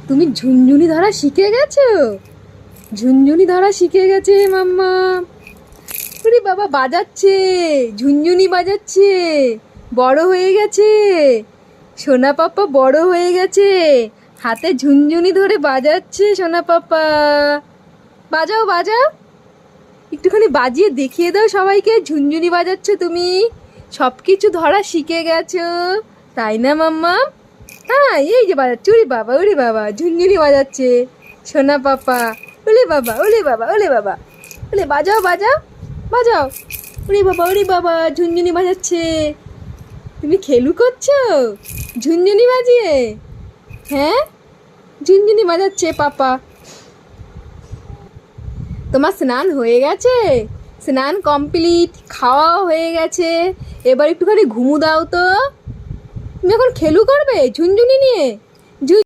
তুমি ঝুনঝুনি ধরা শিখে গেছো? ঝুনঝুনি ধরা শিখে গেছে মাম্মা। ওরে বাবা, বাজাচ্ছে, ঝুনঝুনি বাজাচ্ছে। বড় হয়ে গেছে, সোনা পাপা বড় হয়ে গেছে, হাতে ঝুনঝুনি ধরে বাজাচ্ছে সোনা পাপা। বাজাও বাজাও, একটুখানি বাজিয়ে দেখিয়ে দাও সবাইকে, ঝুনঝুনি বাজাচ্ছ তুমি। সব কিছু ধরা শিখে গেছো, তাই না মাম্মা? হ্যাঁ, এই যে বাজাচ্ছে, ওরে বাবা ঝুনঝুনি বাজাচ্ছে সোনা পাপা। ওলে বাবা, ওলে বাবা, ওলে বাবা, ওলে বাজাও বাজাও বাজাও। ওরে বাবা ঝুনঝুনি বাজাচ্ছে। তুমি খেলু করছো ঝুনঝুনি বাজিয়ে? হ্যাঁ, ঝুনঝুনি বাজাচ্ছে পাপা। তোমার স্নান হয়ে গেছে? স্নান কমপ্লিট, খাওয়াও হয়ে গেছে, এবার একটুখানি ঘুমু দাও তো। তুমি এখন খেলু করবে ঝুনঝুনি নিয়ে?